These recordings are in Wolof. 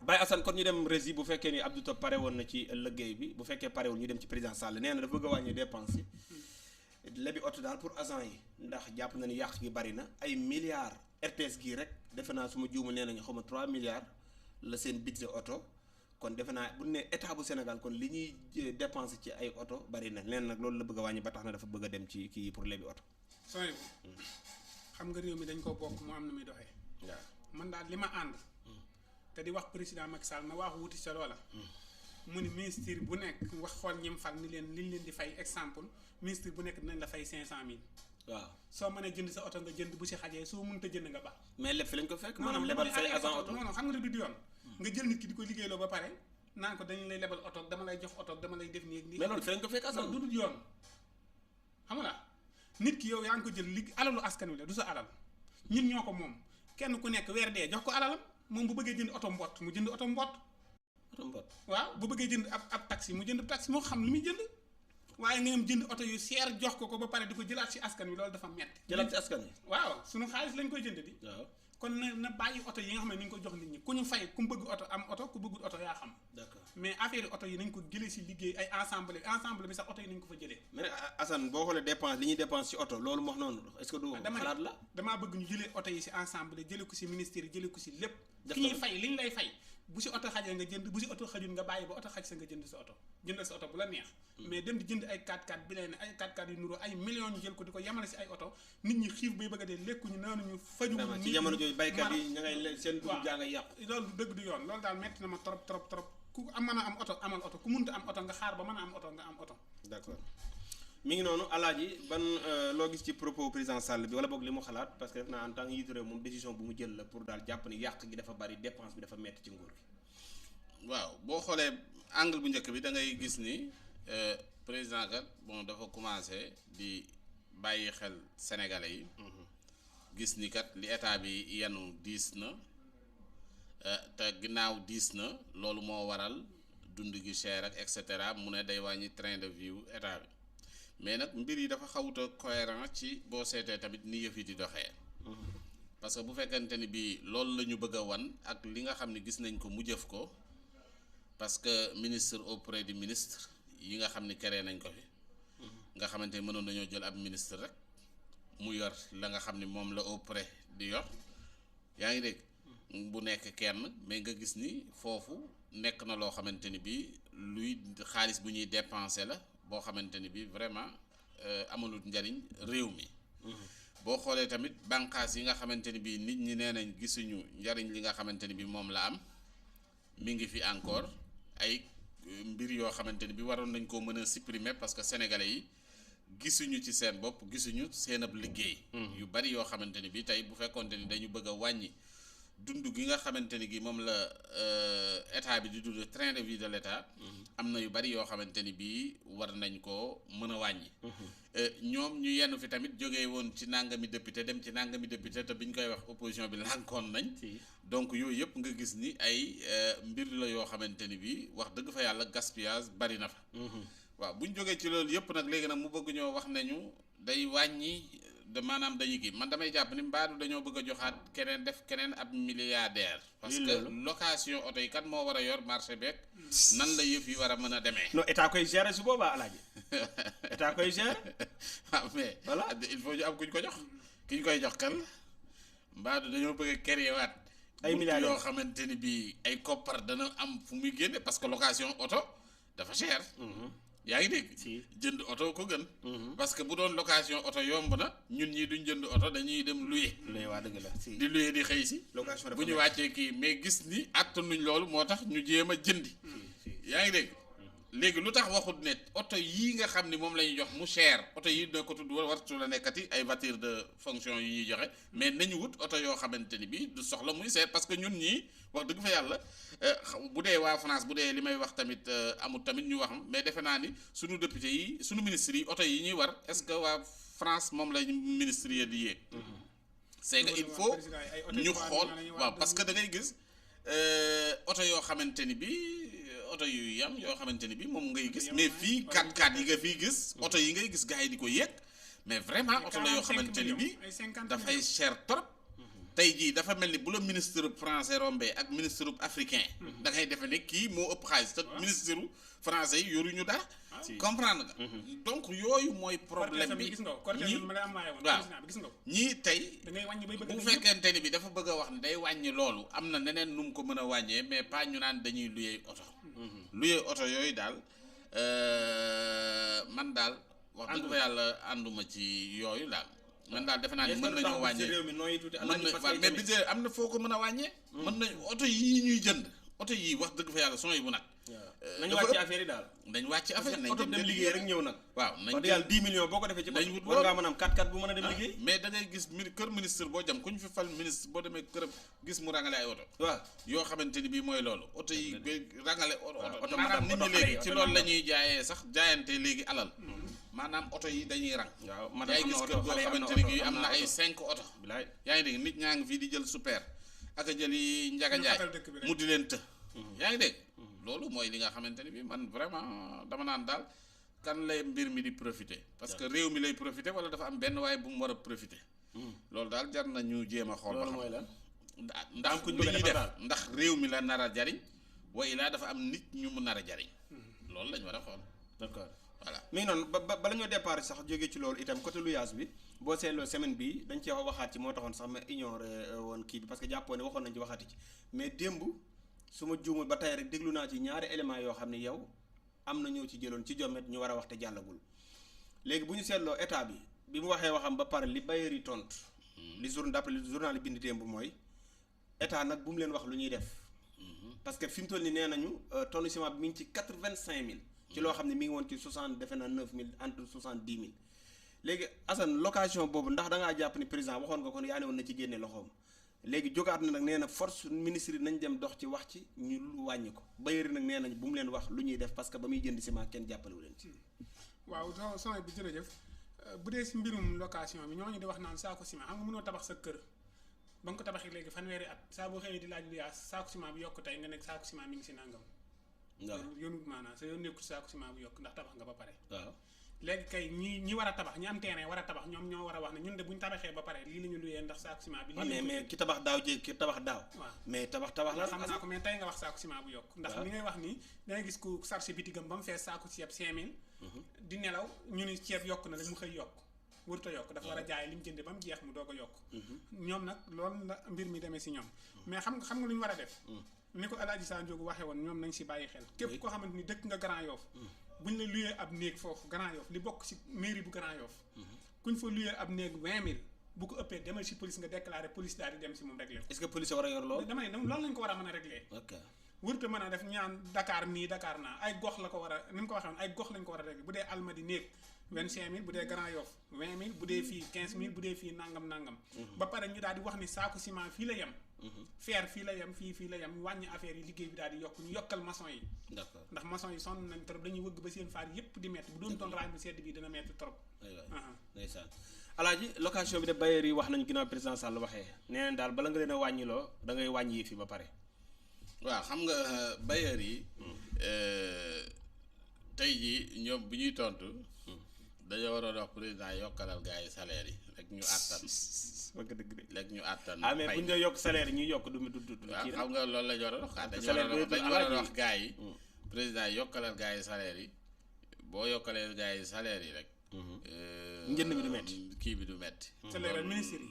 Baye Assane kon ñu dem régie bu fekkee ni Abdou Top pare woon na ci liggéey bi bu fekkee parewul ñu dem ci président Sall nee na dafa bëgg a wàññi dépense yi lebi oto daal pour agent yi ndax jàpp na ni yàq gi bari na ay milliards RTS gii rek defe naa su ma juumul nee nañu xaw ma 3 milliards la seen budget oto kon defe naa bu ne état bu Sénégal kon li ñuy dépense ci ay oto bari na leen nag loolu la bëgg a wàññi ba tax na dafa bëgg a dem ci kii pour lebi oto. sooy xam nga réew mi dañ ko bokk mu am na muy doxee. waaw man daal li ma ànd. te di wax président Macky Sall na wax wuti sa loola. mu ni ministre bu nekk wax xool ñim fal ni leen liñ leen di fay exemple ministre bu nekk dinañ la fay 500000. waaw soo mënee jënd sa oto nga jënd bu si xajee soo mënut a jënd nga baax. mais lépp fi lañ ko fekk. maanaam lebal say agent oto non non xam nga du yoon. nga jël nit ki di ko liggéeyloo ba pare naan ko dañu lay lebal oto dama lay jox oto dama lay def nii ak nii. mais loolu fi lañ ko fekk asal du yoon. xam nga nit ki yow yaa ngi ko jël alalu askan wi la du sa alal ñun ñoo ko moom kenn ku nekk weer dee jox ko alalam moom bu bëggee jënd oto mbott mu jënd oto mbott. oto mbott waaw bu bëggee jënd ab taxi mu jënd taxi moo xam li muy jënd waaye nga dem jënd oto yu seer jox ko ba pare di ko jëlaat ci askan wi loolu dafa metti. jëlaat ci askan wi. waaw sunu xaalis lañ koy jënd di. waaw kon na bàyyi oto yi nga xam ne ni ñu ko jox nit ñi ku ñu fay ku mu bëgg oto am oto ku bëggul oto yaa xam. d'accord mais affaire oto yi nañ ko jëlee ci liggéey ay ensemble bi sax oto yi nañ ko fa jëlee. mais Assane boo xoolee dépense li ñuy dépense ci oto loolu mu wax noonu est-ce que du xalaat la. damaa bëgg ñu jëlee oto yi ci ensemble jëlee ko ci ministère yi jëlee ko ci lépp. def ki ñuy fay li ñu lay fay bu ci oto xajee nga jënd bu ci oto xajul nga bàyyi ba oto xaj sa nga jënd sa oto jëndal sa oto bu la neex. mais dem di jënd ay 4x4 bi lay ne ay 4x4 yu nuru ay millions ñu jël ko di ko yemale ci ay oto nit ñi xiif bay bëgg a dee lekkuñu naanuñu fajuñu. vraiment ci jamono jooju baykat yi ña ngay seen dugub jaa ngay yàqu. loolu dëgg du yoon loolu daal metti na ma trop trop trop ku am mën a am oto amal oto ku mënta am oto nga xaar ba mën a am oto nga am oto. d'accord mi ngi noonu Alaaji ban loo gis ci propos président Sall bi wala boog li mu xalaat parce que def naa en tant que njiitu réew moom décision bu mu jël la pour daal jàpp ni yàq gi dafa bari dépense bi dafa metti ci nguur gi. waaw boo xoolee angle bu njëkk bi da ngay gis ni président kat bon dafa commencé di bàyyi xel sénégalais yi. gis ni kat li état bi yenu diis na te ginnaaw diis na loolu moo waral dund gi cher ak et cetera mu ne day wàññi train de vie état bi mais nag mbir yi dafa xawuta cohérent ci boo seetee tamit ni yëf yi di doxee. parce que bu fekkente ni bii loolu la ñu bëgg a wan ak li nga xam ne gis nañ ko mu jëf ko. parce que ministre auprès du ministre yi nga xam ni créé nañ ko fi nga xamante ni mënoon nañoo jël ab ministre rek mu yor la nga xam ni moom la auprès di yor yaa ngi dégg bu nekk kenn mais nga gis ni foofu nekk na loo xamante ni bii luy xaalis bu ñuy dépenser la boo xamante ni bii vraiment amalut njariñ réew mi boo xoolee tamit bànqaas yi nga xamante ni bii nit ñi nee nañ gisuñu njariñ li nga xamante ni bii moom la am mi ngi fi encore ay mbir yoo xamante ni bi waroon nañ koo mën a supprimer parce que sénégalais yi gisuñu ci seen bopp gisuñu seen ab liggéey. yu bari yoo xamante ni bi tey bu fekkonte ni dañu bëgg a wàññi dund gi nga xamante ni gi moom la état bi di dund train de vie de l'état am na yu bari yoo xamante ni bii war nañ koo mën a wàññi. ñoom ñu yenn fi tamit jógee woon ci nangami député dem ci nangami député te biñ koy wax opposition bi lànkoon nañ. donc yooyu yëpp nga gis ni ay mbir la yoo xamante ni bii wax dëgg fa yàlla gaspillage bari na fa. waaw bu ñu jógee ci loolu yëpp nag léegi nag mu bëgg ñoo wax nañu day wàññi de maanaam dañuy kii man damay jàpp ni mbaadu dañoo bëgg a joxaat keneen def keneen ab milliardaire. parce que location oto yi kat moo war a yor marché beeg. nan la yëf yi war a mën a demee. non état koy gérer su boobaa Alaaji état koy gérer. ah mais voilà il faut ñu am kuñ ko jox ki ñu koy jox kan mbaadu dañoo bëgg a créer waat. ay milliards yoo xamante ni bii ay koppar dana am fu muy génne parce que location oto dafa cher. yaa ngi dégg. jënd oto ko gën. parce que bu doon location oto yomb na ñun ñii duñ jënd oto dañuy dem louer. louer waa dëgg la di louer di xëy si. location bu ñu wàccee kii mais gis ni attanuñ loolu moo tax ñu jéem a jëndi. yaa ngi dégg léegi lu tax waxut ne oto yii nga xam ni moom la ñuy jox mu cher oto yi da ko tudd wartu la nekkati ay voiture de fonction yu ñuy joxe mais nañu wut oto yoo xamante ni bii du soxla muy seer parce que ñun ñii wax dëgg fa yàlla bu dee waa France bu dee li may wax tamit amul tamit ñu wax mais defe naa ni sunu député yi sunu ministres yi oto yi ñuy war est-ce que waa France moom la ministres yi di yéeg. c'est que il faut ñu xool waaw parce que da ngay gis oto yoo xamante ni bii. oto yu yam yoo xamante ni bi moom ngay gis mais fii 4x4 yi nga fii gis oto yi ngay gis gars yi di ko yéeg mais vraiment oto la yoo xamante ni bi dafay cher trop tey jii dafa mel ni bu la ministre français rombé ak ministre africain da ngay defe ne kii moo ëpp xaalis te ministre français yi yoruñu dara comprendre nga donc yooyu mooy problème bi gis nga ko cortège bi ma la am waaye woon waaw gis nga ko ñii tey da ngay wàññi bay bëgg bu fekkente ni bi dafa bëgg a wax ne day wàññi loolu am na neneen nu mu ko mën a wàññee mais pas ñu naan dañuy luyee oto luyee oto yooyu daal man daal wax dëgg fa yàlla ànduma ci yooyu daal man daal defe naa ne mën nañoo wàññee réew mi nooy tuuti mais budget am na foo ko mën a wàññee mën nañ oto yii ñuy jënd oto yii wax dëgg fa yàlla son yi bu nag nañu wàcc affaire yi daal nañ wàcc affaire nañ oto dem liggéey rek ñëw nag waaw nañ wax dëgg yàlla 10 millions boo ko defee ci nañ wut war ngaa mën a am 4x4 bu mën a dem liggéey mais da ngay gis kër ministre boo jam ku ñu fi fal ministre boo demee këram gis mu rangale ay oto waaw yoo xamante ni bii mooy loolu oto yi rangale oto oto maanaam nit ñi xale léegi yi, ci oto loolu la madame. ñuy jaayee sax jaayante léegi alal maanaam oto yi dañuy rang waaw yaay gis kër goo xamante ni bii am na ay 5 oto bilaay yaa ngi dégg nit ñaa ngi fii di jël super ak a jël yi njaga njaay xatal dëkk bi rek. mu di leen të yaa ngi dégg loolu mooy li nga xamante ni bii man vraiment dama naan daal kan lay mbir mi di profiter parce que réew mi lay profiter wala dafa am benn waaye bu mu war a profiter loolu daal jar na ñu jéem a xool ba loolu xam mooy lan ndax kuñ li bëgg a ñuy defar def daal. ndax réew mi la nar a jariñ wa ilaa dafa am nit ñu mu nar a jariñ loolu lañ war a xool d'accord voilà mi ngi noonu bala ñoo départ sax jógee ci loolu itam côté luyaas bi boo seetloo semaine bi dañ cee waxaat ci moo taxoon sax ma ignoré woon kii bi parce que jàppoo ne waxoon nañ ci waxaati ci mais démb su ma juumul ba tey rek déglu naa ci ñaari éléments yoo xam ne yow am na ñoo ci jëloon ci jomet ñu war a wax te jàllagul léegi bu ñu seetloo état bi mu waxee waxam ba pare li bailleurs yi tontu li journal yi bind démb mooy état nag bu mu leen wax lu ñuy def parce que fi mu toll nii nee nañu tonne ciment bi mi ngi ci 85 000 ci loo xam ne mi ngi woon ci 60 defe naa 9 000 entre 70 000 léegi Assane location boobu ndax da ngaa jàpp ni président waxoon nga ko ne yaa ne woon na ci génne loxoom léegi jógaat na nag nee na force ministre yi nañ dem dox ci wax ci ñu wàññi ko bailleurs yi nag nee nañ bu mu leen wax lu ñuy def parce que ba muy jënd ciment kenn jàppalewu leen ci. waaw son bi jërëjëf bu dee si mbirum location bi ñooñu di wax naan saako ciment xam nga mënoo tabax sa kër ba nga ko tabaxee léegi fanweeri at saa boo xëyee di laaj lu yaas saako ciment bi yokk tey nga nekk saako ciment mi ngi si nangam. waaw yoonut maanaam sa yoon nekkul saako ciment bu yokk ndax tabax nga ba pare. waaw léegi kay ñi war a tabax ñi am terrain war a tabax ñoom ñoo war a wax ne ñun de bu ñu tabaxee ba pare lii la ñu luyee ndax saako ciment bi. lii mais ki tabax daaw jéeg ki tabax daaw. waaw mais tabax la. xam naa ko mais tey nga wax saako ciment bu yokk. ndax li ngay wax nii dangay gis ku chargé bitigam ba mu fees saako ceeb 5000. di nelaw ñu ni ceeb yokk na rek mu xëy yokk wërta yokk dafa war a jaay li mu jënde ba mu jeex mu doog a yokk ñoom nag loolu la mbir mi demee si ñoom mais xam nga lu ñu war a def ni ko Alaaji Sa Ndiogou waxee woon ñoom nañ si bàyyi xel képp koo xamante ni dëkk nga Grand Yoff buñ la luyee ab néeg foofu Grand Yoff li bokk si mairie bu Grand Yoff kuñ fa luyee ab néeg 20 000 bu ko ëppee demal si police nga déclaré police daal di dem si moom réglé ko est-ce que police war a yor loolu. dama ne loolu lañ ko war a mën a réglé ok wërta mën a def ñaan Dakar nii Dakar naa ay gox la ko war a ni mu ko waxee woon ay gox lañ ko war a réglé bu dee Almadi néeg 25 000 bu dee Grand Yoff 20 000 bu dee fii 15 000 bu dee fii nangam ba pare ñu daal di wax ni saako ciment fii la yem fer fii la yem fii la yem wàññi affaire yi liggéey bi daal di yokk ñu yokkal maçon yi d'accord ndax maçon yi sonn nañ trop dañuy wëgg ba seen faar yépp di metti bu doon toon raaj bi sedd bi dina metti trop ndeysaan Alaaji location bi de bailleurs yi wax nañu ginnaaw président Sall waxee nee nañ daal bala nga leen a wàññiloo da ngay wàññi yi fi ba pare waaw xam nga bailleurs yi tey jii ñoom bu ñuy tontu dañoo waroon wax président yokkalal gars yi salaire yi rek ñu àttan bëgg dëgg de rek ñu àttan ah mais bu ñu yokk salaire yi ñuy yokk du waaw xam nga loolu la ñu war a wax dañu salaire war a wax gars yi président yokkalal gars yi salaire yi boo yokkalee gars yi salaire yi rek njënd bi du metti kii bi du metti salaire ministre yi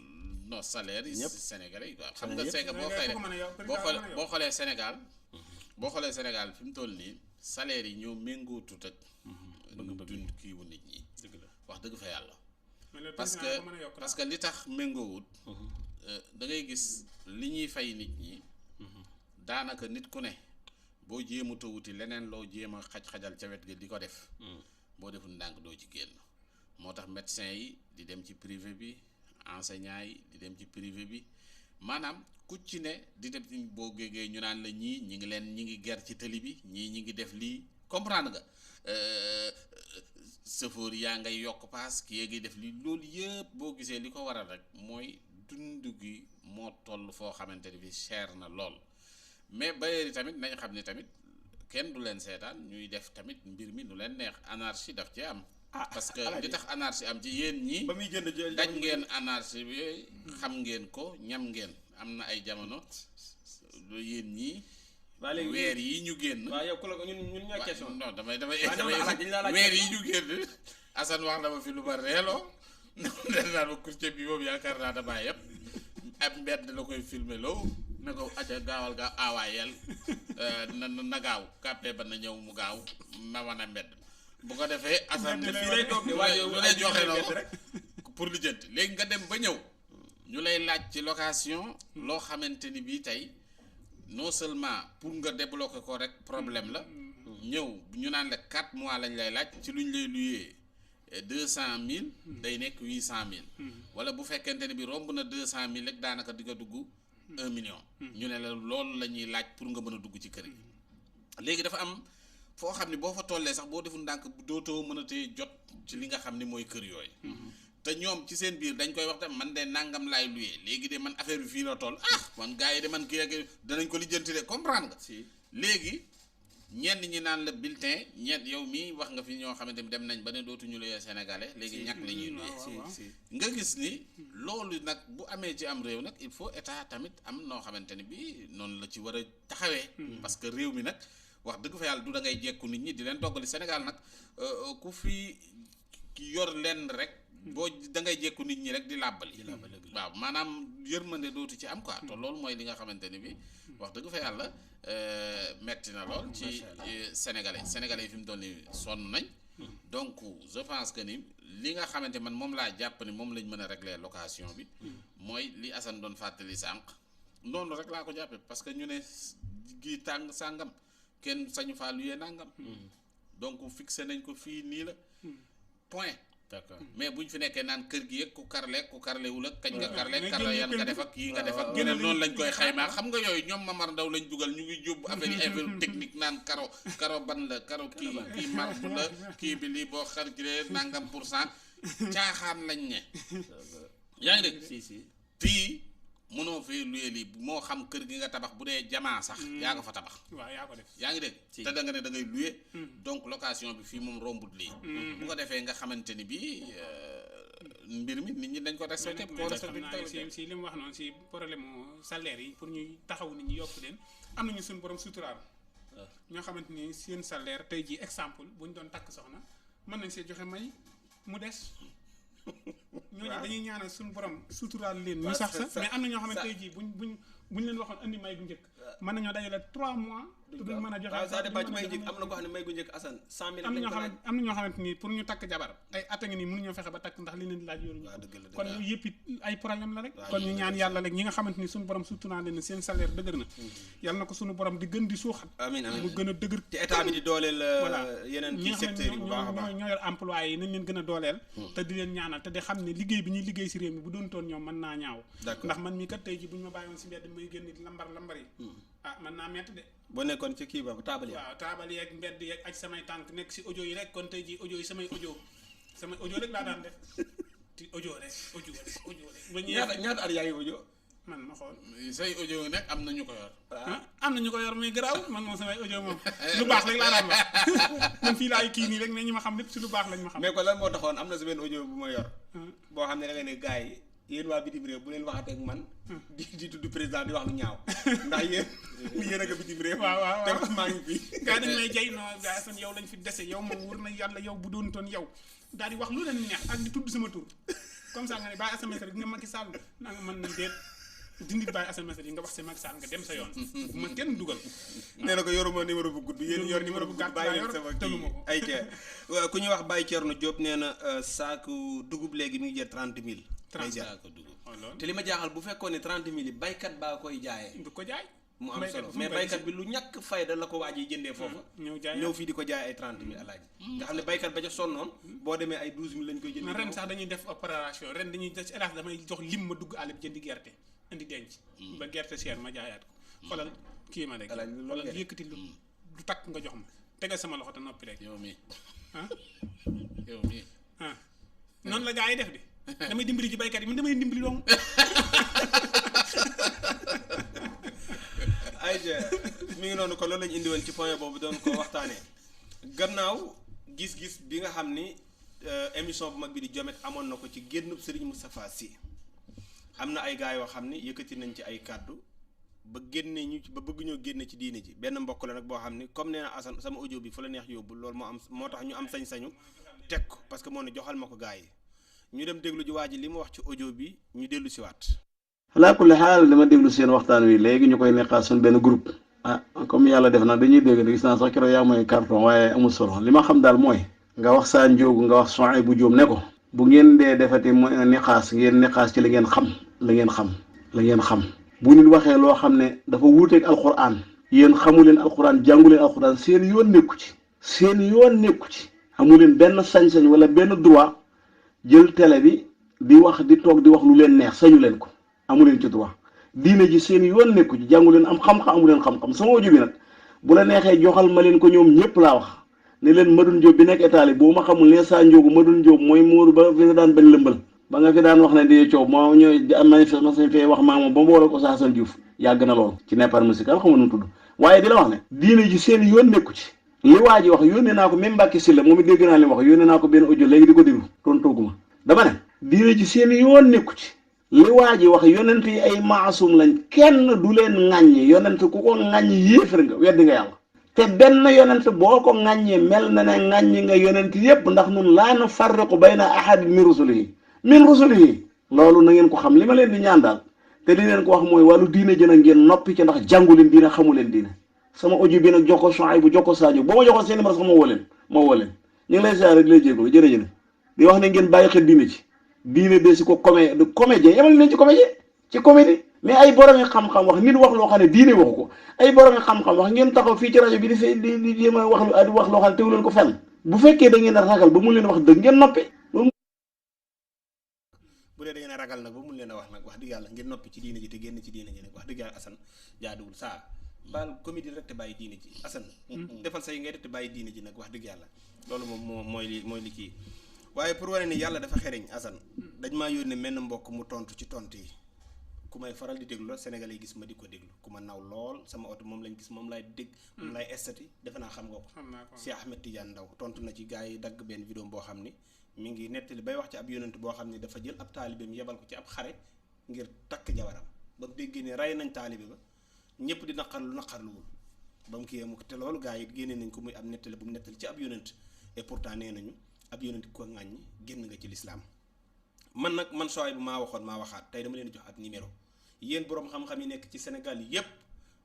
non salaire yi ñëpp Sénégalais yi quoi xam Sénégal nga Sénégal boo xoolee Sénégal boo xoolee Sénégal fi mu toll nii salaire yi ñoo méngootut ak dund kii wu nit ñi dëgg la wax dëgg fa yàlla parce parce que li tax méngoowut da ngay gis li ñuy fay nit ñi daanaka nit ku ne boo jéem a tawuti leneen loo jéem a xaj-xajal ca wet ga di ko def boo deful ndànk doo ci génn moo tax médecins yi di dem ci privé bi enseignants yi di dem ci privé bi maanaam ku ci ne di dem ci boo géegee ñu naan la ñi ngi ger ci tëli bi ñii ñi ngi def lii comprendre nga sëfoor yaa ngay yokk paas ki yee ngi def lii loolu yëpp boo gisee li ko waral rek mooy dund gi moo toll foo xamante ni bi cher na lool mais bailleurs yi tamit nañ xam ne tamit kenn du leen seetaan ñuy def tamit mbir mi nu leen neex anarchie daf ci am parce que li tax anarchie am ci yéen ñi ba muy jënd daj ngeen anarchie bi xam ngeen ko ñam ngeen am na ay jamono yéen ñi weer yi ñu génn waaw yow ku la ko ñun ñooy question non damay weer yi ñu génn Assane wax na ma fi lu ma reeloo naan ma courtier bi boobu yaakaar naa damaa yëpp ab mbedd la koy filmer loo na ko aca gaawal gaaw awaayel na gaaw kàppee ba na ñëw mu gaaw ma wan a mbedd bu ko defee Assane fii lay toog de waaye lu lay joxe noonu pour lu jënt léegi nga dem ba ñëw ñu lay laaj ci location loo xamante ni bii tey non seulement pour nga débloquer ko rek problème la ñëw ñu naan la 4 mois lañ lay laaj ci luñ lay luyee 200,000 day nekk 800,000 wala bu fekkente ni bi romb na 200,000 rek daanaka di nga dugg 1 million ñu ne la loolu la ñuy laaj pour nga mën a dugg ci kër gi léegi dafa am foo xam ne boo fa tollee sax boo deful ndànk dootoo mën a tee jot ci li nga xam ne mooy kër yooyu te ñoom ci seen biir dañ koy wax tam man de nangam laay luyee léegi de man affaire bi fii la toll man gars yi de man kii ak danañ ko lijjanti de comprendre nga léegi ñenn ñi naan la bulletin ñenn yow mii wax nga fi ñoo xamante ni dem nañ ba ne dootuñu luyee sénégalais léegi ñàkk la ñuy luyee nga gis ni loolu nag bu amee ci am réew nag il faut état tamit am noo xamante ni bi noonu la ci war a taxawee parce que réew mi nag wax dëgg fa yàlla du da ngay jekku nit ñi di leen doggali Sénégal nag ku fi yor lenn rek boo da ngay jekku nit ñi rek di làbbali waaw maanaam yërmande dootu ci am quoi te loolu mooy li nga xamante ni bi wax dëgg fa yàlla metti na lool ci sénégalais yi fi mu toll nii sonn nañ donc je pense que ni li nga xamante man moom laa jàpp ni moom lañ mën a régler location bi mooy li Assane doon fàttali sànq noonu rek laa ko jàppe parce que ñu ne gi tàng sàngam kenn sañu faa luyee nangam donc fixé nañ ko fii nii la point d'accord mais bu ñu fi nekkee naan kër gi yëg ku karlewul ak kañ nga karle yan nga def ak kii nga def ak geneen noonu lañ koy xaymaa xam nga yooyu ñoom Mamar Ndaw lañ dugal ñu ngi jóbbu affaire yi affaire technique naan karo ban la karo kii marbre la kii bi lii boo calculé nangam %, caaxaan lañ ne yaa ngi dégg si fii mënoo fee luye lii moo xam kër gi nga tabax bu dee jamaa sax yaa ko fa tabax waaw yaa ko def yaa ngi dégg te da nga ne da ngay luye donc location bi fii moom rombut lii bu ko defee nga xamante ni bii mbir mi nit ñi dañ ko respecté si li mu wax noonu si problème salaire yi pour ñuy taxaw nit ñi yokk leen am nañu suñu borom suturaal ñoo xamante ni seen salaire tey jii exemple bu ñu doon takk soxna mën nañ see joxe may mu des ñooñu dañuy ñaanal suñu borom suturaal leen ñu sax mais am na ñoo xamante tey jii buñ leen waxoon andi may gu njëkk mën nañoo dajale 3 mois te duñ mën a joxe ça dépend ci may njëkk am na ko xam ne may gu njëkk Assane 100,000 am na ñoo xamante ni pour ñu takk jabar ay at a ngi nii mënuñoo fexe ba takk ndax li leen di laaj yoruñu kon yooyu yëpp it ay problème la rek kon ñu ñaan yàlla rek ñi nga xamante ni suñu borom suturaal leen seen salaire dëgër na yàlla na ko suñu borom di gën di suuxat amiin mu gën a dëgër te état bi di dooleel yeneen ci secteur yi bu baax a baax ñoo yor employé yi nañ leen gën a dooleel te di leen ñaanal te di xam ne liggéey bi ñuy liggéey si réew mi bu doon toon ñoom mën naa ñaaw ndax man mii kat tey ji bu ñu ma bàyyoon si mbedd may génn di lambar yi mën naa metti de boo nekkoon ci kii ba taabal yi waaw taabal yeeg mbedd yeeg aj samay tànk nekk si audio yi rek kon tey ji audio yi samay audio rek laa daan def ci audio rek ba ñaata at yaa ngi audio man ma xool say audio nag am na ñu ko yor am na ñu ko yor muy garaaw man moom samay audio moom lu baax rek laa daan wax man fii laay kii nii rek mais ñi ma xam lépp si lu baax lañ ma xam mais ko lan moo taxoon am na sa benn audio bu ma yor boo xam ne da nga ne gars yi yéen waa bitim réew bu leen waxatee ak man di tudd président di wax lu ñaaw ndax yéen a nga bitim réew waaw te maa ngi fi gars dañ may jay non gars san yow lañ fi dese yow moom wër na yàlla yow bu doon toon yow daal di wax lu leen neex ak di tudd sama tur comme ça nga ne bàyyi SMS rek nga Macky Sall naa nga mën nañ déet dindi bàyyi SMS yi nga wax si Macky Sall nga dem sa yoon bu ma kenn dugal nee na ko yoruma numéro bu gudd yéen yor numéro bu gudd bàyyi leen sama kii ay ceer ku ñuy wax Baye Thierno Diop nee na saaku dugub léegi mi ngi jël 30,000 saako dugub te li ma jaaxal bu fekkoon ne 30,000 yi baykat baa koy jaayee du ko jaay mu am solo mais baykat bi lu ñàkk fayda la ko waaj yi jëndee foofa ñëw fii di ko jaay ay 30,000 alaaji nga xam ne baykat ba ca sonnoon boo demee ay 12,000 lañ koy jëndee ren sax dañuy def opération ren dañuy def ci hélas damay jox lim ma dugg àll bi jëndi gerte indi denc ba gerte cher ma jaayaat ko xoolal kii ma rek xoolal yëkkati lu takk nga jox ma tegal sama loxo te noppi rek yow mii noonu la gaa yi def di damay dimbali ci baykat yi man damay dimbali dong ay mi ngi noonu ko loolu lañu indi woon ci point boobu doon ko waxtaanee gannaaw gis-gis bi nga xam ni émission bu mag bi di Jomet amoon na ko ci génnub Serigne Moustapha Sy am na ay gars yoo xam ni yëkkati nañ ci ay kàddu ba génne ñu ba bëgg ñoo génne ci diine ji benn mbokk la nag boo xam ni comme nee na Assane sama audio bi fa la neex yóbbu loolu moo tax ñu am sañ-sañu teg ko parce que moo ne joxal ma ko gars yi ñu dem déglu ji waa ji li mu wax ci audio bi ñu dellu si waat. alaa kulli xaal dama déglu seen waxtaan wi léegi ñu koy neqaat suñ benn groupe comme yàlla def na dañuy dégg gis naa sax keroog yaa mooy carton waaye amul solo li ma xam daal mooy nga wax saa njóogu nga wax soxna bu jóom ne ko bu ngeen dee defati niqaas ngeen niqaas ci la ngeen xam bu nit waxee loo xam ne dafa wuuteeg alquran yéen xamu leen alquran jàngu leen alquran seen yoon nekku ci amu leen benn sañ-sañ wala benn droit jël télé bi di wax di toog di wax lu leen neex sañu leen ko amu leen ci droit diine ji seen yoon nekku ci jàngu leen am xam-xam amu leen xam-xam sama audio bi nag bu la neexee joxal ma leen ko ñoom ñëpp laa wax ne leen Madoune Diop bi nekk Italie boo ma xamul ne saa njóogu Madoune Diop mooy muuru ba fi daan bañ lëmbal ba nga fi daan wax ne di coow moo ñooy am ma sañ fee wax maa moom ba mu war a ko Assane Diouf yàgg na lool ci Nepal musical xam nga nu mu tudd waaye di la wax ne diine ji seen yoon nekku ci li waa ji wax yónnee naa ko même Mbacke Sylla moom it dégg naa li wax yónnee naa ko benn audio léegi di ko déglu tontooguma dama ne diine ji seen yoon nekku ci li waa ji wax yonent yi ay maasum lañ kenn du leen ŋàññi yonent ku ko ŋàññi yéefar nga weddi nga yàlla te benn yonent boo ko ŋàññee mel na ne ŋàññi nga yonent yépp ndax nun laa nufarriqu bayna ahadin min rusulihi loolu na ngeen ko xam li ma leen di ñaan daal te li leen ko wax mooy wàllu diine jën a ngeen noppi ci ndax jàngu leen diine xamu leen diine sama audio bi nag jox ko Souhaïbou jox ko Sadio boo ma joxoon seen numéro sax ma woo leen ñu ngi lay saa rek lay jéego jërëjëf di wax ne ngeen bàyyi xel diine ci diine de si ko comédien yemal leen ci comédie mais ay boromi xam-xam wax nit wax loo xam ne diine waxu ko ay boromi xam-xam wax ngeen taxaw fii ci rajo bi di jéem a wax loo xam ne tewu leen ko fenn bu fekkee da ngeen a ragal ba mu leen wax dëgg ngeen noppi. bu dee da ngeen a ragal nag ba mun leen a wax nag wax dëgg yàlla ngeen noppi ci diine ji te génn ci diine ji nag wax dëgg yàlla Assane jaaduwul saa baal comédie rek te bàyyi diine ji Assane defal say ngay def te bàyyi diine ji nag wax dëgg yàlla loolu moom mooy li kii waaye pour wane ni yàlla dafa xereñ Assane dañ maa yónnee menn mbokk mu tontu ci tontu yi ku may faral di déglu la Sénégalais yi gis ma di ko déglu ku ma naw lool sama oto moom lañ gis moom laay dégg moom laay estati defe naa xam nga ko Cheikh Ahmed Tidiane Ndaw tontu na ci gars yi dagg benn vidéo boo xam ni mi ngi nettali bay wax ci ab yonent boo xam ne dafa jël ab taalibeem yebal ko ci ab xare ngir takk jabaram ba mu déggee ne rey nañ taalibe ba ñëpp di naqarluwul ba mu kii mu te loolu gars yi génnee nañ ko muy ab nettali bu mu nettali ci ab yonent et pourtant nee nañu ab yonent ko ŋàññi génn nga ci lislaam man Souhaïbou maa waxoon maa waxaat tey dama leen di jox ab numéro yéen boroom xam-xam yi nekk ci Sénégal yépp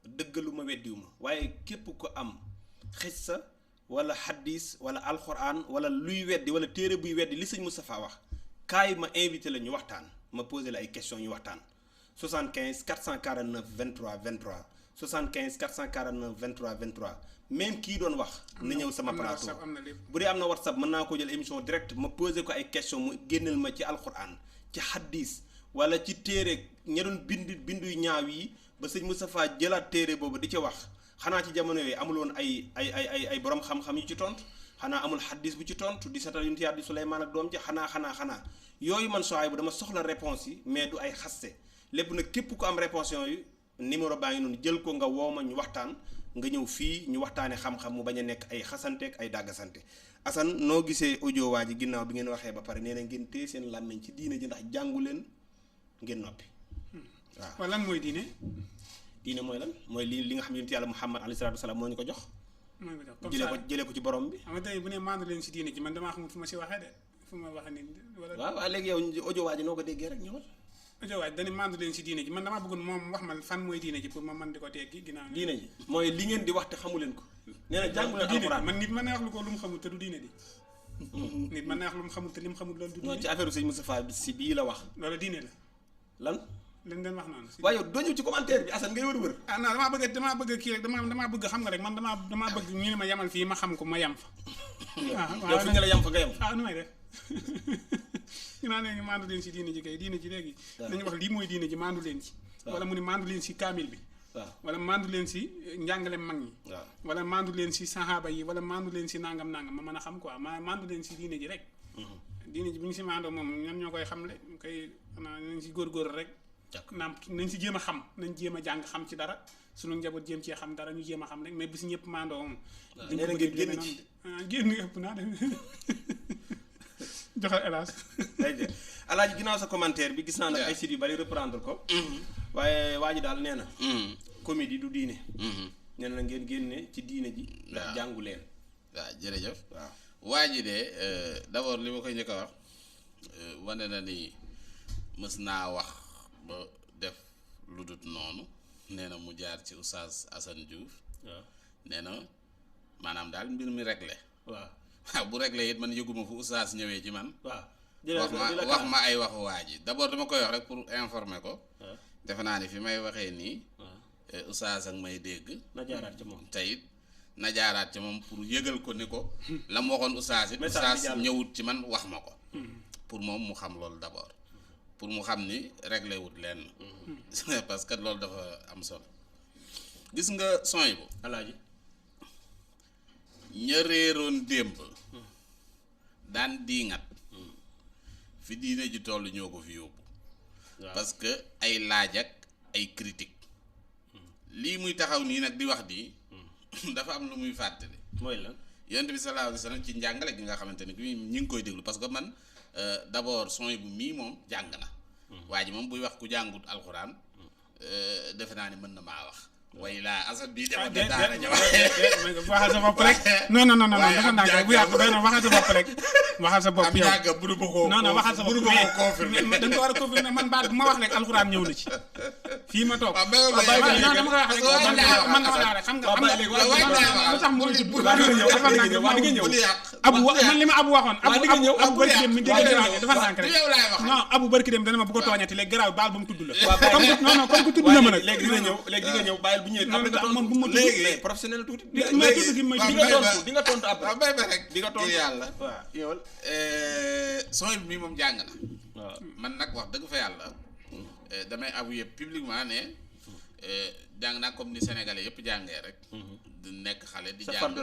dëggalu ma weddiwu ma waaye képp ko am xissa wala hadis wala alxuraan wala luy weddi wala téere buy weddi li sëñ Moustapha wax kaay ma invité la ñu waxtaan ma posé la ay questions ñu waxtaan 75 449 23 23 75 449 23 23 même kii doon wax na ñëw sama plateau bu dee am na WhatsApp mën naa ko jël émission direct ma posé ko ay questions mu génneel ma ci alxuraan ci hadis wala ci téere ña doon binduy ñaaw yi ba sëñ Moustapha jëlaat téere boobu di ci wax xanaa ci jamono yooyu amul woon ay borom xam-xam yu ci tontu xanaa amul xaddis bu ci tontu di seetal yunti yàlla di Suleymaan ak doom ji xanaa yooyu man Souhaïbou dama soxla réponse yi mais du ay xaste lépp nag képp ko am réponse yooyu numéro baa ngi noonu jël ko nga woo ma ñu waxtaan nga ñëw fii ñu waxtaane xam-xam mu bañ a nekk ay xasanteeg ay dàggasante Assane noo gisee audio waa ji ginnaaw bi ngeen waxee ba pare nee na ngeen téye seen làmmiñ ci diine ji ndax jàngu leen ngeen noppi waaw lan mooy diine diine mooy lan mooy li nga xam ne yonent yàlla Muhammad alayhi salaatu wasalaam moo ñu ko jox jëlee ko ci borom bi xam nga tey bu ne maandu leen si diine ji man damaa xamul fu ma si waxee de fu ma waxee ni wala waaw léegi yow audio waa ji noo ko déggee rek ñëwal audio waa ji dañu maandu leen si diine ji man damaa bëggoon moom wax ma fan mooy diine ji pour ma mën di ko teggi ginnaaw diine ji mooy li ngeen di wax te xamu leen ko nee na jàngu leen alxuraan man nit mën na wax lu ko lu mu xamul te du diine di nit mën na wax lu mu xamul te li mu xamul loolu du diine ci affaire sëñ Moustapha si bii la wax loolu diine la lan leen doon wax noonu waaye yow doo ñëw ci commentaire bi Assane ngay wër ah non damaa bëgg kii rek damaa bëgg xam nga rek man damaa bëgg ñu ne ma yamal fii ma xam ko ma yam fa yow fi nga la yam fa nga yam nu may def ñu naan léegi maandu leen si diine ji kay diine ji léegi nañu wax lii mooy diine ji maandu leen ci wala mu ne maandu leen si kaamil bi wala maandu leen si njàngale mag ñi wala maandu leen si sahaaba yi wala maandu leen si nangam ma mën a xam quoi maandu leen si diine ji rek diine ji bu ñu si maandoo moom ñan ñoo koy xamle koy xanaa nañ si góorgóorlu rek naam nañ si jéem a xam nañ jéem a jàng xam ci dara sunu njaboot jéem cee xam dara ñu jéem a xam rek mais bu si ñëpp maandoo moom nee na ngeen génn ci génn ëpp naa de joxe hélas. Alaaji ginnaaw sa commentaire bi gis naa nag ay sites yu bari reprendre ko. waaye waa ji daal nee na. comédie du diine. nee na ngeen génne ci diine ji. ndax jàngu leen. waaw jërëjëf. waaw waa ji de d'abord li ma koy njëkk a wax wane na ni mës naa wax ba def lu dut noonu nee na mu jaar ci Oustaz Assane Diouf. waaw nee na maanaam daal mbir mi réglé. waaw bu réglé it man yëguma fu Oustaz ñëwee ci man. waaw wax ma ay waxu waa ji d'abord dama koy wax rek pour informer ko. defe naa ni fi may waxee nii. Oustaz ak may dégg. na jaaraat ci moom tey na jaaraat ci moom pour yëgal ko ni ko. la mu waxoon Oustaz it. Oustaz ñëwut ci man wax ma ko. pour moom mu xam loolu d'abord. pour mu xam ni réglé wut lenn. parce que loolu dafa am solo. gis nga son bu alaaji ña réeroon démb. daan diingat. fi diine ji toll ñoo ko fi yóbbu. parce que ay laaj ak ay critique lii muy taxaw nii nag di wax di dafa am lu muy fàttali. mooy lan yonent bi sallallahu alayhi wasallam ci njàngale gi nga xamante ni ñi ngi koy déglu parce que man d'abord son bu mii moom jàng na. waa ji moom buy wax ku jàngut alxuraan defe naa ni mën na maa wax. way laa asat bii demoon na daara ja waxal sa bopp rek. non dafa nag bu yàgg doy na waxal sa bopp rek. waxal sa bopp yow am yàgg bu nu ma ko. non waxal sa bopp mais da nga ko war a confirmer man baat bu ma wax rek alxuraan ñëw na ci. fii ma toog waaw dama koy wax rek man dama laa rek xam nga lu tax mu tudd dafa nag abu man li ma abu waxoon abu barki dem mi dégg dafa nànk rek non abu barki dem dana ma bu ko tooñati léegi garaaw baal ba mu tudd la comme que tudd na ma nag léegi dina ñëw bàyyil bu ñëwee après nga moom bu ma léegi professionnel tuuti mais tudd gi ma di nga tontu après bay ba rek di nga tontu yàlla waaw yow son bi mii moom jàng na waaw man nag wax dëgg fa yàlla damay avouer publiquement ne jàng naa comme ni sénégalais yëpp jàngee rek di nekk xale di jàng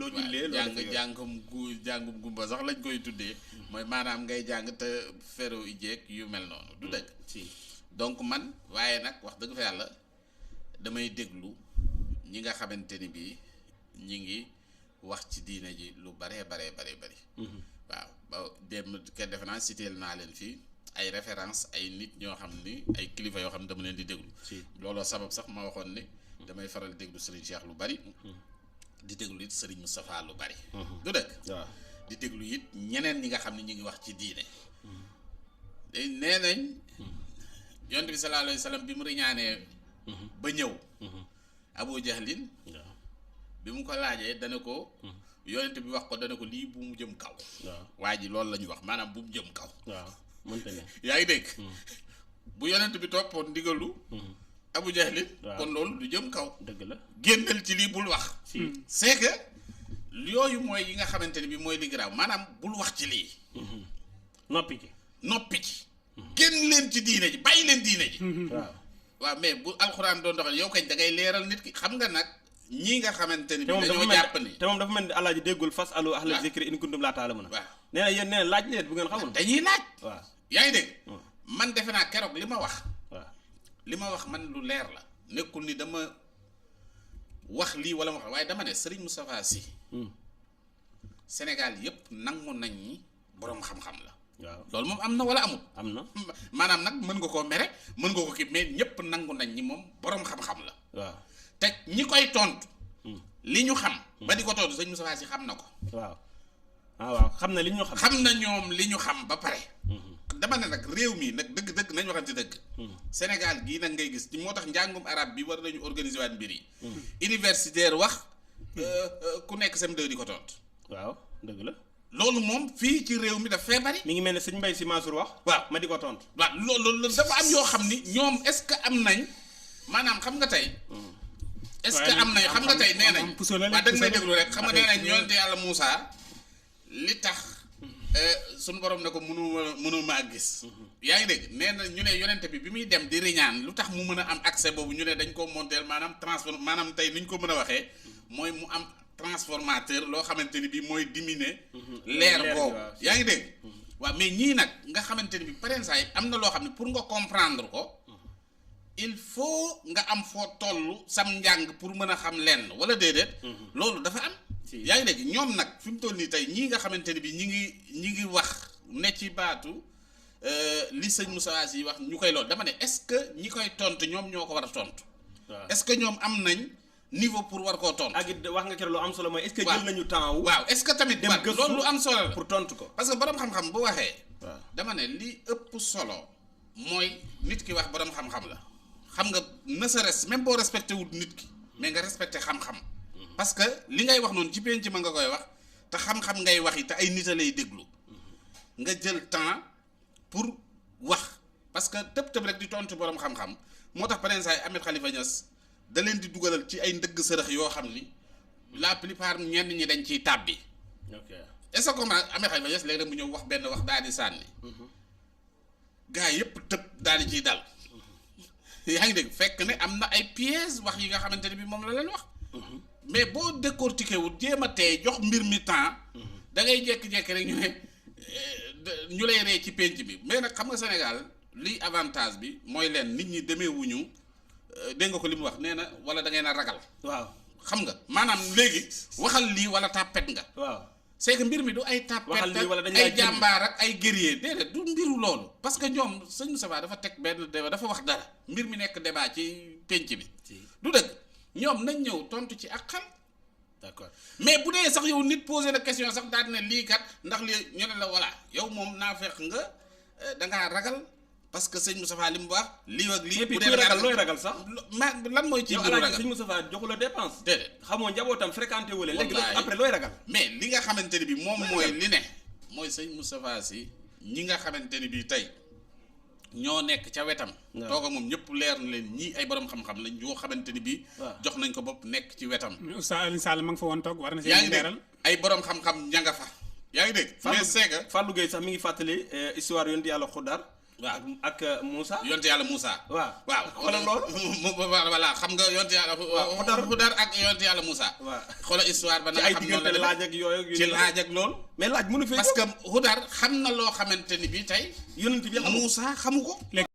loo jullee jàngum gumba sax lañ koy tuddee mooy maanaam ngay jàng te fero i jeeg yu mel noonu du dëgg donc man waaye nag wax dëgg fa yàlla damay déglu ñi nga xamante ni bii ñi ngi wax ci diine ji lu bari waaw ba dem kenn defe naa citeel naa leen fii ay référence ay nit ñoo xam ni ay kilifa yoo xam ne dama leen di déglu looloo sabab sax ma waxoon ni damay faral déglu Serigne Cheikh lu bari di déglu it Serigne Moustapha lu bari du dëkk waaw di déglu it ñeneen ñi nga xam ne ñu ngi wax ci diine nee nañ yonent bi sallallahu alayhi wasallam bi mu riñaanee ba ñëw Abu Jahlin bi mu ko laajee dana ko yonent bi wax ko dana ko lii bu mu jëm kaw waa ji loolu la ñuy wax maanaam bu mu jëm kaw waaw mënta ne yaa ngi dégg bu yonent bi toppoon ndigalu Abu Jahlin kon loolu du jëm kaw dëgg la génnal ci lii bul wax c'est que yooyu mooy yi nga xamante ni bi mooy li garaaw maanaam bul wax ci lii noppi ci génn leen ci diine ji bàyyi leen diine ji waaw mais bu alxuraan doon doxal yow kañ da ngay leeral nit ki xam nga nag ñii nga xamante ni bi dañoo jàpp ni te moom dafa mel ni alaaji déggul fas alu ahla zikri in kuntum laa ta'lamuun waaw nee na yéen nee na laaj leen bu ngeen xamul dañuy laaj waaw yaa ngi dégg man defe naa keroog li ma wax waaw li ma wax man lu leer la nekkul ni dama wax lii wala ma wax waaye dama ne Serigne Moustapha Sy Sénégal yëpp nangu nañ ñi boroom xam-xam la waaw loolu moom am na wala amul am na maanaam nag mën nga koo mere mën nga ko kii mais ñëpp nangu nañ ñi moom boroom xam-xam la waaw te ñi koy tontu li ñu xam ba di ko tontu sëñ Moustapha Sy xam na ko waaw waaw xam na li ñu xam na ñoom li ñu xam ba pare dama ne nag réew mi nag dëgg nañ waxante dëgg Sénégal gii nag ngay gis ci moo tax njàngum arab bi war nañu organiser waat mbir yi universitaire wax ku nekk sem2 di ko tontu waaw dëgg la loolu moom fii ci réew mi daf fee bari mi ngi mel ne sëñ Mbaye Sy Mansour wax waaw ma di ko tontu waaw loolu dafa am yoo xam ni ñoom est-ce que am nañ maanaam xam nga tey est-ce que am nañ xam nga tey nee nañ waa dëgg may déglu rek xam nga nee nañ yonente yàlla Moussa li tax suñu borom ne ko mënu maa gis yaa ngi dégg nee na ñu ne yonente bi muy dem di riñaan lu tax mu mën a am accès boobu ñu ne dañ ko monter maanaam transforme maanaam tey ni ñu ko mën a waxee mooy mu am transformateur loo xamante ni bi mooy diminuer leer boobu yaa ngi dégg waaw mais ñii nag nga xamante ni bi parensaay am na loo xam ne pour nga comprendre ko il faut nga am foo toll sam njàng pour mën a xam lenn wala déedéet loolu dafa am yaa ngi dégg ñoom nag fi mu toll nii tey ñii nga xamante ni bi ñi ngi wax ne ci baatu li sëñ Moussa Sy wax ñu koy lool dama ne est-ce que ñi koy tontu ñoom ñoo ko war a tontu. waaw est-ce que ñoom am nañ niveau pour war koo tontu. ak it wax nga keroog lu am solo mooy est-ce que jël nañu temps wu. waaw est-ce que tamit dem gëstu loolu lu am solo la pour tontu ko. parce que borom xam-xam bu waxee. waaw dama ne li ëpp solo mooy nit ki wax borom xam-xam la xam nga ne serait-ce même boo respecté wut nit ki mais nga respecté xam-xam. parce que li ngay wax noonu ci penc ma nga koy wax te xam-xam ngay wax yi te ay nit a lay déglu nga jël temps pour wax parce que tëb rek di tontu borom xam-xam moo tax parrainage ay Ahmed Khalifa Niass da leen di dugalal ci ay ndëgg sërëx yoo xam ni la plupart ñenn ñi dañ ciy tàbbi. ok est-ce que comment Ahmed Khalifa Niass léegi rek mu ñëw wax benn wax daal di sànni. gaa yëpp tëb daal di ciy dal. yaa ngi dégg fekk ne am na ay pièges wax yi nga xamante ne bi moom la leen wax. mais boo décortiqué wut jéem a tey jox mbir mi temps. da ngay jékki-jékki rek ñu ne ñu lay ree ci penc bi mais nag xam nga Sénégal liy avantage bi mooy leen nit ñi demee wuñu dégg nga ko li mu wax nee na wala da ngeen a ragal. waaw xam nga maanaam léegi waxal lii wala tàppet nga. waaw c'est que mbir mi du ay tàppet waxal lii wala dañu ay jàmbaar ak ay guerrier déedéet du mbiru loolu parce que ñoom sëñ Moussa dafa teg benn débat dafa wax dara mbir mi nekk débat ci penc bi. du dëgg ñoom nañ ñëw tontu ci ak xel. d'accord mais bu dee sax yow nit posé na question sax daal ne lii kat ndax lii ñu ne la voilà yow moom naa fekk nga dangaa ragal parce que sëñ Moustapha li mu wax lii ak lii. bu dee ragal looy ragal sax. lan mooy ci yow ragal sëñ Moustapha joxu la dépense. déedéet xamoo njabootam fréquenté wu leen. léegi wallaahi après looy ragal. mais li nga xamante ni bi moom mooy li ne mooy sëñ Moustapha Sy ñi nga xamante ni bi tey ñoo nekk ca wetam. waaw toog moom ñëpp leer na leen ñii ay borom xam-xam lañ yoo xamante ni bi waaw jox nañ ko bopp nekk ci wetam. Oustaz Alioune Sall ma nga fa woon toog war na si yaa ngi leeral dégg ay borom xam-xam ña nga fa. yaa ngi dégg mais c'est que Fallou Gueye sax mi ngi fàttali histoire yonent yàlla Xudar. waaw ak Moussa. yonte yàlla Moussa. waaw xoolal loolu. voilà xam nga yonte yàlla. Xudar ak yonte yàlla Moussa. waaw xoolal histoire ba. ci ay diggante laaj ak yooyu. ci laaj ak loolu. mais laaj mënu fee parce que Xudar xam na loo xamante ni bii tey. yonent bi Moussa xamu ko.